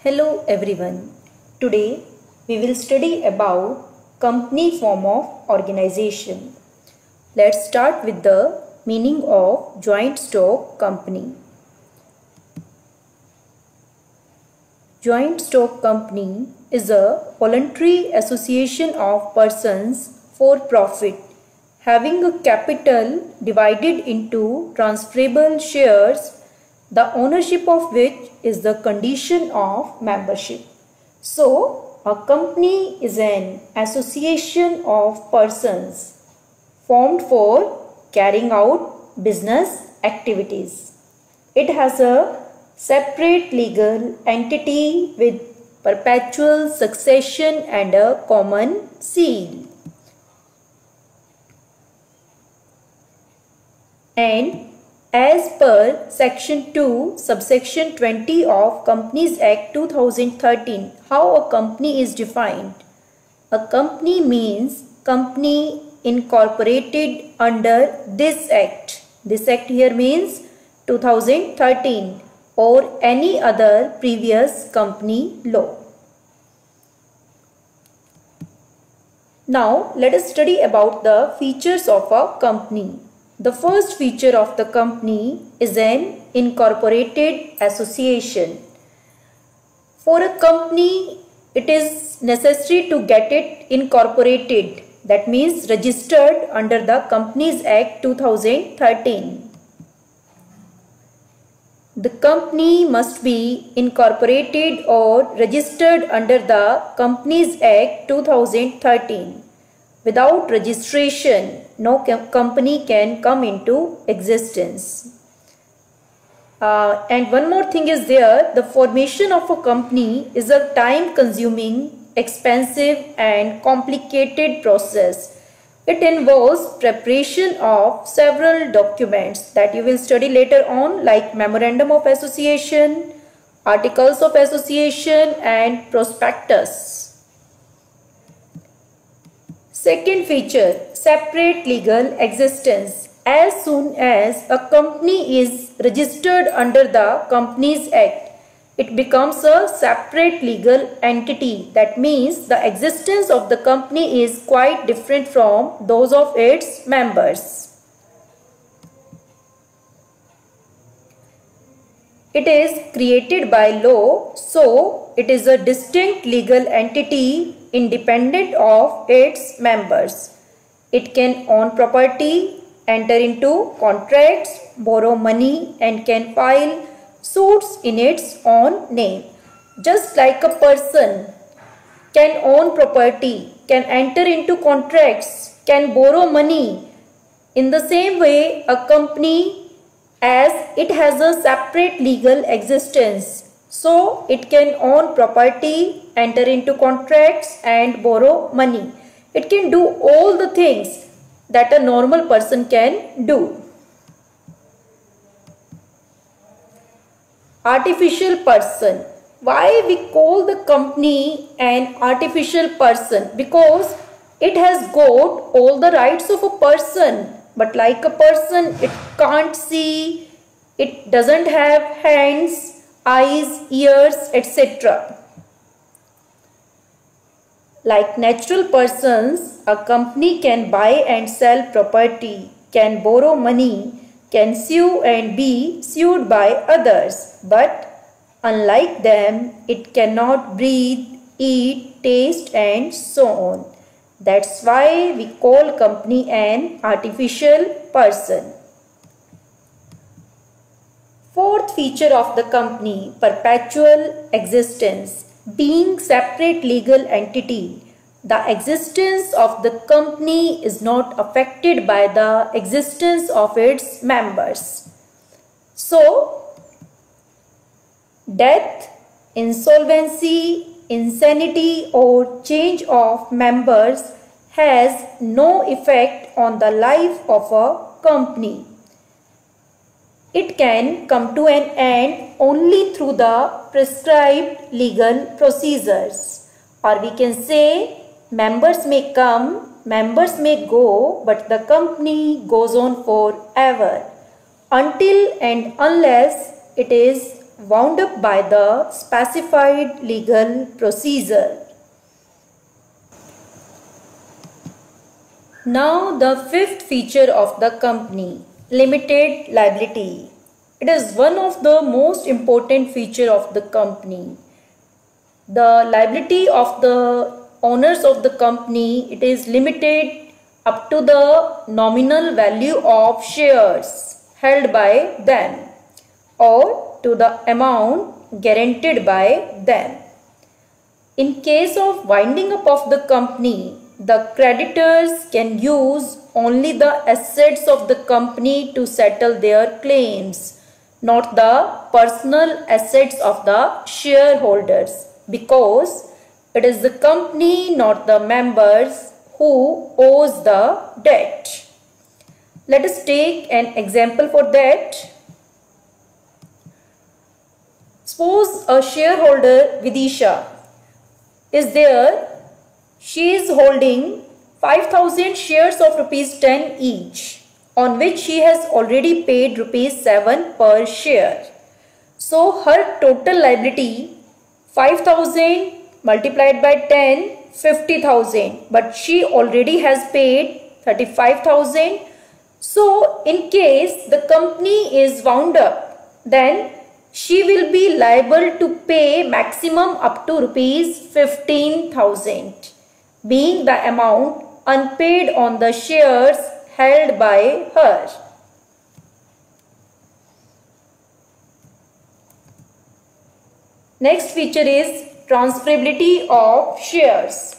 Hello everyone. Today we will study about company form of organization. Let's start with the meaning of joint stock company. Joint stock company is a voluntary association of persons for profit having a capital divided into transferable shares, the ownership of which is the condition of membership. So, a company is an association of persons formed for carrying out business activities. It has a separate legal entity with perpetual succession and a common seal. And as per section 2 subsection 20 of Companies Act 2013, how a company is defined? A company means company incorporated under this act. This act here means 2013 or any other previous company law. Now let us study about the features of a company. The first feature of the company is an incorporated association. For a company, it is necessary to get it incorporated. That means registered under the Companies Act 2013. The company must be incorporated or registered under the Companies Act 2013. Without registration, no company can come into existence. And one more thing is there, the formation of a company is a time-consuming, expensive and complicated process. It involves preparation of several documents that you will study later on, like Memorandum of Association, Articles of Association and Prospectus. Second feature, separate legal existence. As soon as a company is registered under the Companies Act, it becomes a separate legal entity. That means the existence of the company is quite different from those of its members. It is created by law, so it is a distinct legal entity independent of its members. It can own property, enter into contracts, borrow money and can file suits in its own name. Just like a person can own property, can enter into contracts, can borrow money, in the same way a company, as it has a separate legal existence, so it can own property, enter into contracts and borrow money. It can do all the things that a normal person can do. Artificial person. Why we call the company an artificial person? Because it has got all the rights of a person, but like a person, it can't see, it doesn't have hands, eyes, ears, etc. Like natural persons, a company can buy and sell property, can borrow money, can sue and be sued by others. But unlike them, it cannot breathe, eat, taste and so on. That's why we call company an artificial person. Fourth feature of the company, perpetual existence. Being separate legal entity, the existence of the company is not affected by the existence of its members. So, death, insolvency, insanity or change of members has no effect on the life of a company. It can come to an end only through the prescribed legal procedures. Or we can say members may come, members may go, but the company goes on forever until and unless it is wound up by the specified legal procedure. Now the fifth feature of the company, limited liability. It is one of the most important feature of the company. The liability of the owners of the company, it is limited up to the nominal value of shares held by them or to the amount guaranteed by them. In case of winding up of the company, the creditors can use only the assets of the company to settle their claims, not the personal assets of the shareholders, because it is the company, not the members, who owes the debt. Let us take an example for that. Suppose a shareholder, Vidisha, is there. She is holding 5,000 shares of rupees 10 each, on which she has already paid rupees 7 per share. So her total liability 5,000 multiplied by 10, 50,000, but she already has paid 35,000. So in case the company is wound up, then she will be liable to pay maximum up to rupees 15,000, being the amount unpaid on the shares held by her. Next feature is transferability of shares.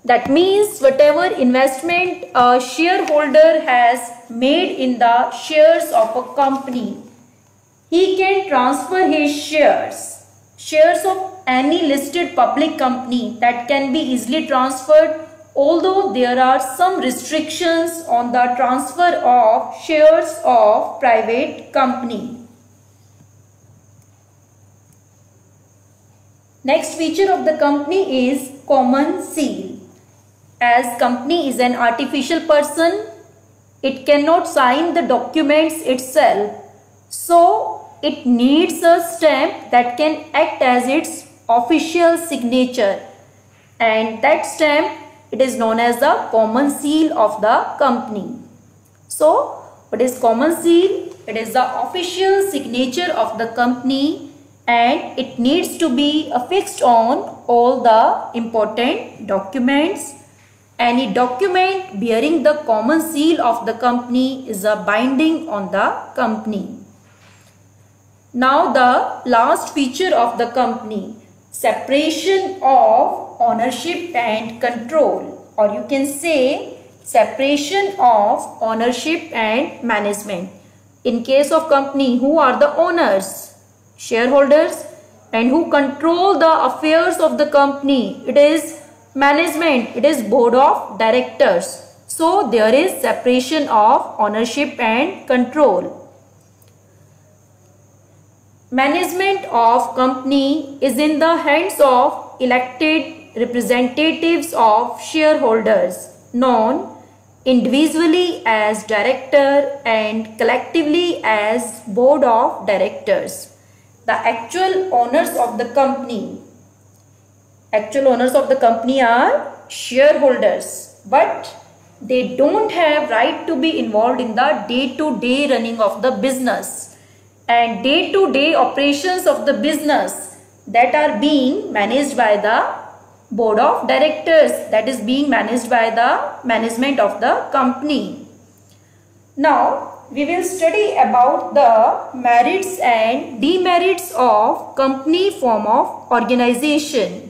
That means whatever investment a shareholder has made in the shares of a company, he can transfer his shares of any listed public company that can be easily transferred, although there are some restrictions on the transfer of shares of private company. Next feature of the company is common seal. As company is an artificial person, it cannot sign the documents itself. So it needs a stamp that can act as its official signature, and that stamp, it is known as the common seal of the company. So what is common seal? It is the official signature of the company, and it needs to be affixed on all the important documents. Any document bearing the common seal of the company is a binding on the company. Now the last feature of the company, separation of ownership and control, or you can say separation of ownership and management. In case of company, who are the owners? Shareholders. And who control the affairs of the company? It is management, it is board of directors. So there is separation of ownership and control. Management of company is in the hands of elected representatives of shareholders, known individually as director and collectively as board of directors. The actual owners of the company are shareholders, but they don't have right to be involved in the day-to-day running of the business and day-to-day operations of the business that are being managed by the board of directors, that is being managed by the management of the company. Now we will study about the merits and demerits of company form of organization.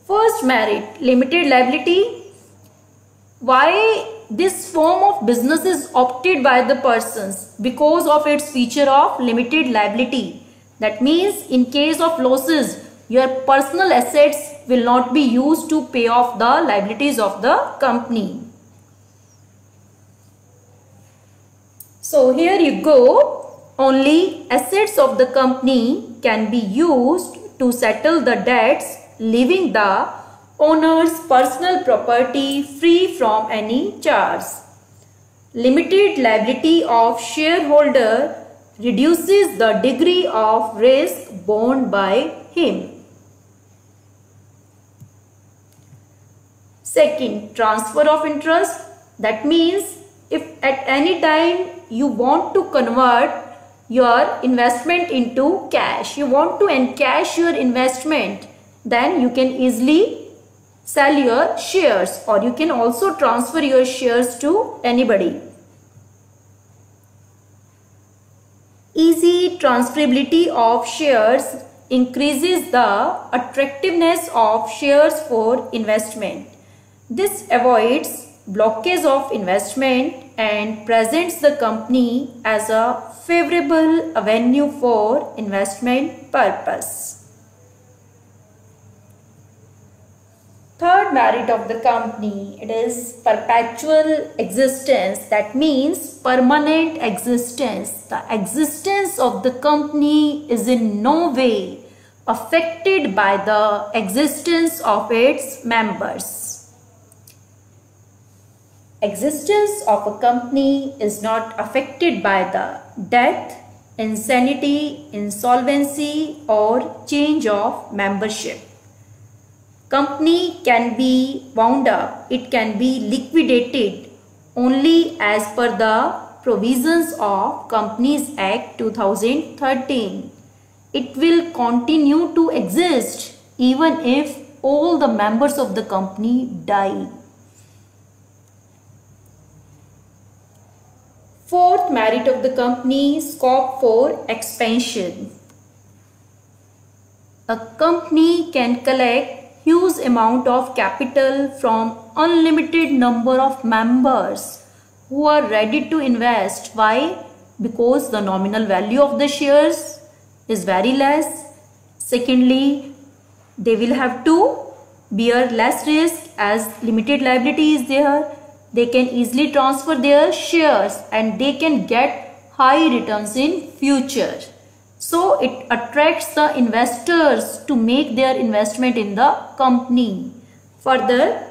First merit, limited liability. Why this form of business is opted by the persons? Because of its feature of limited liability. That means in case of losses, your personal assets will not be used to pay off the liabilities of the company. So here you go, only assets of the company can be used to settle the debts, leaving the owner's personal property free from any charge. Limited liability of shareholder reduces the degree of risk borne by him. Second, transfer of interest. That means if at any time you want to convert your investment into cash, you want to encash your investment, then you can easily sell your shares, or you can also transfer your shares to anybody. Easy transferability of shares increases the attractiveness of shares for investment. This avoids blockage of investment and presents the company as a favorable avenue for investment purpose. Third merit of the company, it is perpetual existence. That means permanent existence. The existence of the company is in no way affected by the existence of its members. Existence of a company is not affected by the death, insanity, insolvency or change of membership. Company can be wound up, it can be liquidated only as per the provisions of Companies Act 2013. It will continue to exist even if all the members of the company die. Fourth merit of the company, scope for expansion. A company can collect huge amount of capital from unlimited number of members who are ready to invest. Why? Because the nominal value of the shares is very less. Secondly, they will have to bear less risk as limited liability is there. They can easily transfer their shares and they can get high returns in future. So it attracts the investors to make their investment in the company. Further,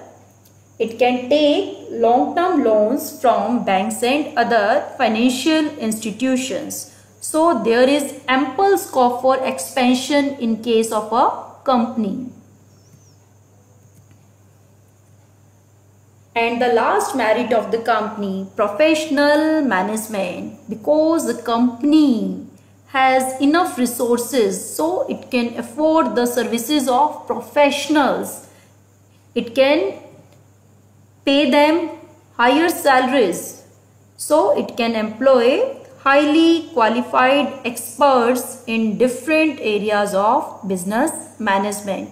it can take long-term loans from banks and other financial institutions. So there is ample scope for expansion in case of a company. And the last merit of the company, professional management. Because the company has enough resources, so it can afford the services of professionals. It can pay them higher salaries. So it can employ highly qualified experts in different areas of business management,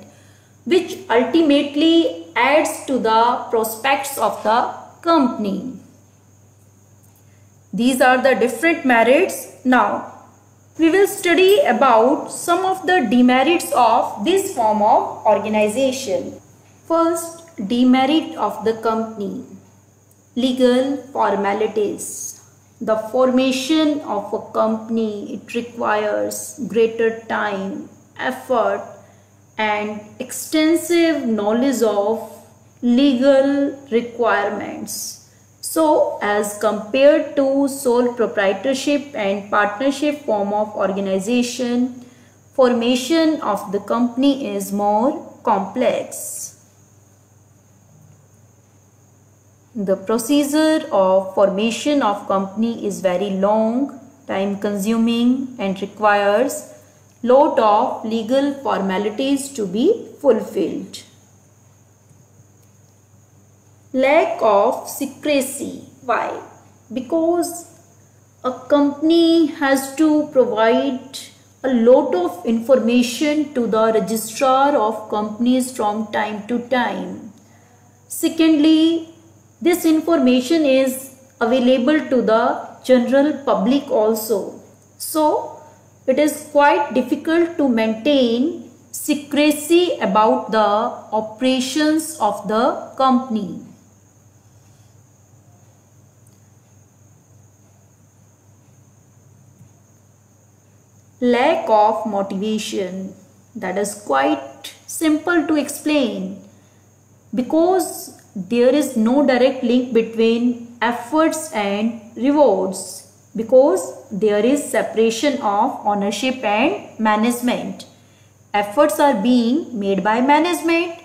which ultimately adds to the prospects of the company. These are the different merits. Now, we will study about some of the demerits of this form of organization. First, demerit of the company. Legal formalities. The formation of a company, it requires greater time, effort, and extensive knowledge of legal requirements. So as compared to sole proprietorship and partnership form of organization, formation of the company is more complex. The procedure of formation of company is very long, time consuming and requires lot of legal formalities to be fulfilled. Lack of secrecy. Why? Because a company has to provide a lot of information to the registrar of companies from time to time. Secondly, this information is available to the general public also. So, it is quite difficult to maintain secrecy about the operations of the company. Lack of motivation. That is quite simple to explain. Because there is no direct link between efforts and rewards because there is separation of ownership and management. Efforts are being made by management,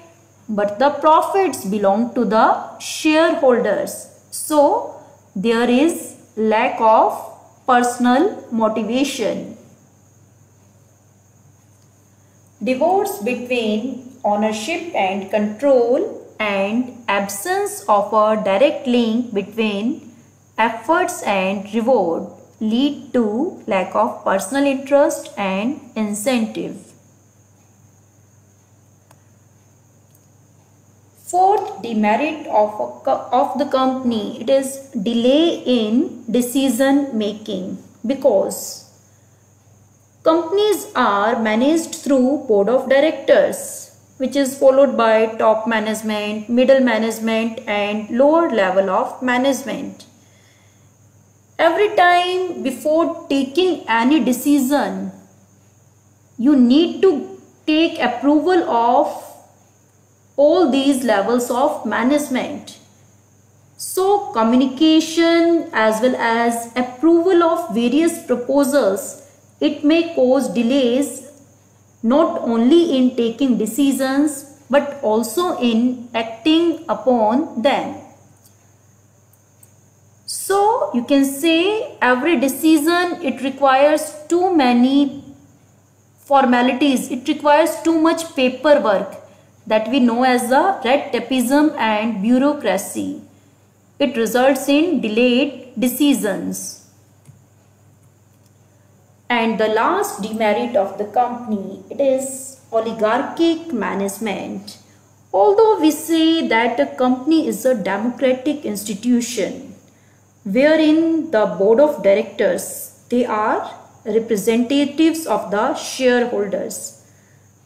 but the profits belong to the shareholders. So, there is lack of personal motivation. Divorce between ownership and control and absence of a direct link between efforts and reward lead to lack of personal interest and incentive. Fourth demerit of the company, it is delay in decision making because companies are managed through board of directors, which is followed by top management, middle management and lower level of management. Every time before taking any decision, you need to take approval of all these levels of management. So communication as well as approval of various proposals, it may cause delays not only in taking decisions but also in acting upon them. So you can say every decision, it requires too many formalities, it requires too much paperwork that we know as the red tapeism and bureaucracy. It results in delayed decisions. And the last demerit of the company, it is oligarchic management. Although we say that a company is a democratic institution, wherein the board of directors, they are representatives of the shareholders.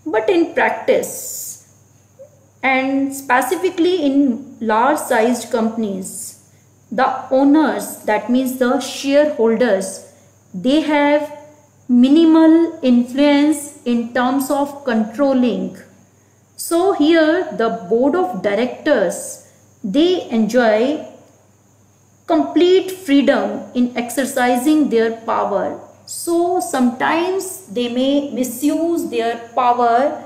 But in practice, and specifically in large sized companies, the owners, that means the shareholders, they have minimal influence in terms of controlling. So here the board of directors, they enjoy complete freedom in exercising their power. So sometimes they may misuse their power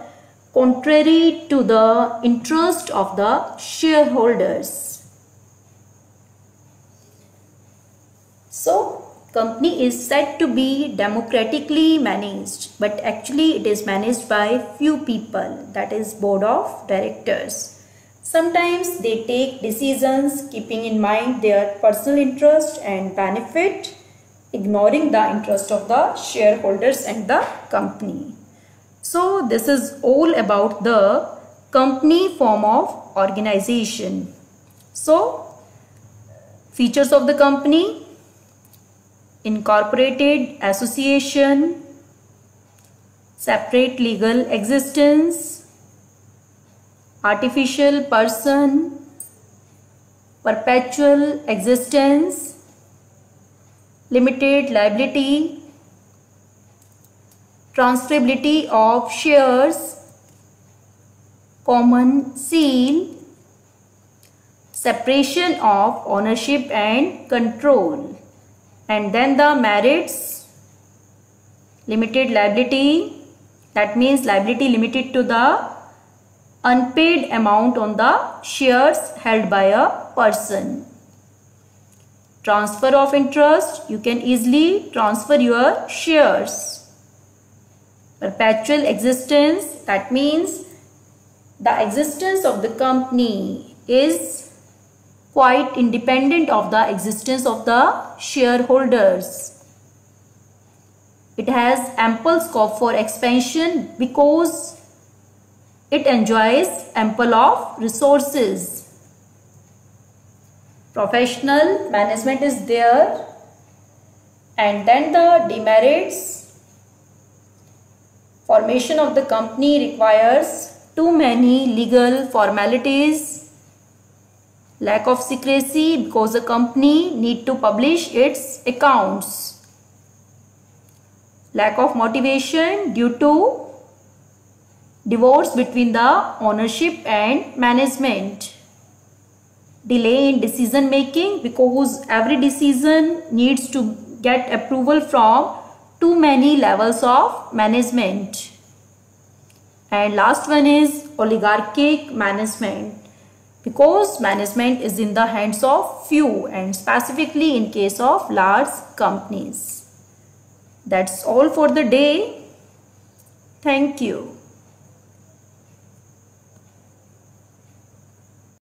contrary to the interest of the shareholders. So company is said to be democratically managed, but actually it is managed by few people, that is board of directors. Sometimes they take decisions keeping in mind their personal interest and benefit, ignoring the interest of the shareholders and the company. So this is all about the company form of organization. So features of the company: incorporated association, separate legal existence, artificial person, perpetual existence, limited liability, transferability of shares, common seal, separation of ownership and control. And then the merits: limited liability, that means liability limited to the unpaid amount on the shares held by a person. Transfer of interest, you can easily transfer your shares. Perpetual existence, that means the existence of the company is quite independent of the existence of the shareholders. It has ample scope for expansion because it enjoys ample of resources. Professional management is there. And then the demerits: formation of the company requires too many legal formalities, lack of secrecy because the company need to publish its accounts, lack of motivation due to divorce between the ownership and management, delay in decision making because every decision needs to get approval from too many levels of management. And last one is oligarchic management because management is in the hands of few and specifically in case of large companies. That's all for the day. Thank you.